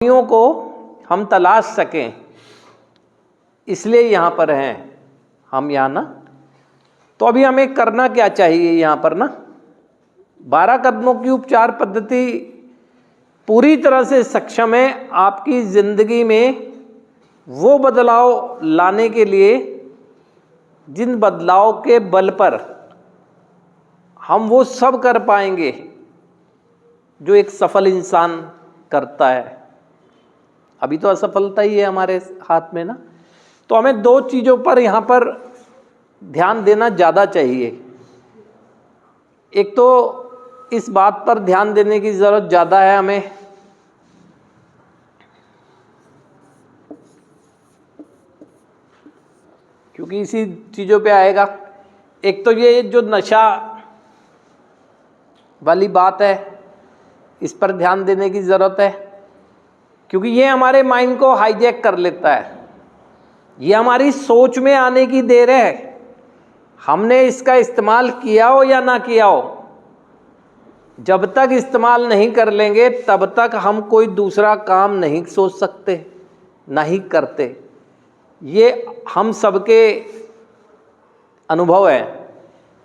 खामियों को हम तलाश सकें, इसलिए यहाँ पर हैं हम यहाँ ना। तो अभी हमें करना क्या चाहिए यहाँ पर ना, 12 कदमों की उपचार पद्धति पूरी तरह से सक्षम है आपकी ज़िंदगी में वो बदलाव लाने के लिए जिन बदलाव के बल पर हम वो सब कर पाएंगे जो एक सफल इंसान करता है। अभी तो असफलता ही है हमारे हाथ में ना। तो हमें 2 चीज़ों पर यहाँ पर ध्यान देना ज़्यादा चाहिए। एक तो इस बात पर ध्यान देने की ज़रूरत ज़्यादा है हमें क्योंकि इसी चीज़ों पे आएगा। एक तो ये जो नशा वाली बात है, इस पर ध्यान देने की ज़रूरत है क्योंकि ये हमारे माइंड को हाईजैक कर लेता है। ये हमारी सोच में आने की देर है। हमने इसका इस्तेमाल किया हो या ना किया हो, जब तक इस्तेमाल नहीं कर लेंगे तब तक हम कोई दूसरा काम नहीं सोच सकते, नहीं करते। ये हम सबके अनुभव है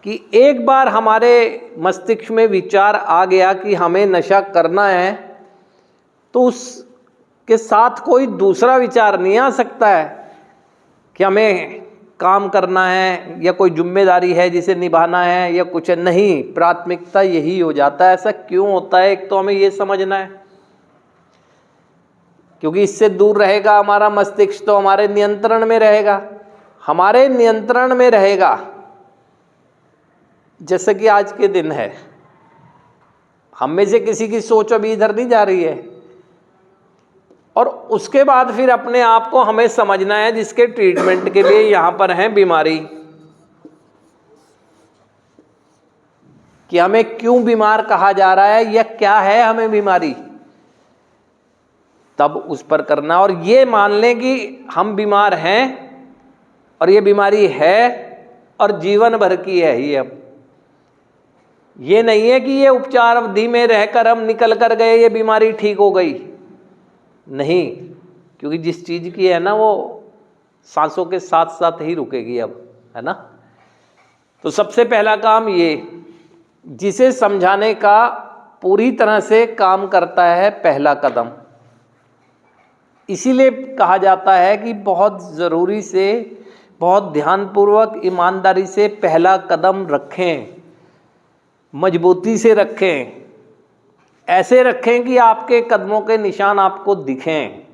कि एक बार हमारे मस्तिष्क में विचार आ गया कि हमें नशा करना है तो उसके साथ कोई दूसरा विचार नहीं आ सकता है कि हमें काम करना है या कोई जिम्मेदारी है जिसे निभाना है या कुछ नहीं। प्राथमिकता यही हो जाता है। ऐसा क्यों होता है, एक तो हमें ये समझना है क्योंकि इससे दूर रहेगा हमारा मस्तिष्क तो हमारे नियंत्रण में रहेगा। हमारे नियंत्रण में रहेगा जैसे कि आज के दिन है, हम में से किसी की सोच अभी इधर नहीं जा रही है। और उसके बाद फिर अपने आप को हमें समझना है जिसके ट्रीटमेंट के लिए यहाँ पर है बीमारी, कि हमें क्यों बीमार कहा जा रहा है या क्या है हमें बीमारी, तब उस पर करना। और ये मान लें कि हम बीमार हैं और ये बीमारी है और जीवन भर की है ही। अब ये नहीं है कि ये उपचार अवधि में रहकर हम निकल कर गए ये बीमारी ठीक हो गई, नहीं, क्योंकि जिस चीज़ की है ना वो सांसों के साथ साथ ही रुकेगी अब, है ना। तो सबसे पहला काम ये, जिसे समझाने का पूरी तरह से काम करता है पहला कदम। इसीलिए कहा जाता है कि बहुत ज़रूरी से, बहुत ध्यानपूर्वक, ईमानदारी से पहला कदम रखें, मजबूती से रखें, ऐसे रखें कि आपके कदमों के निशान आपको दिखें।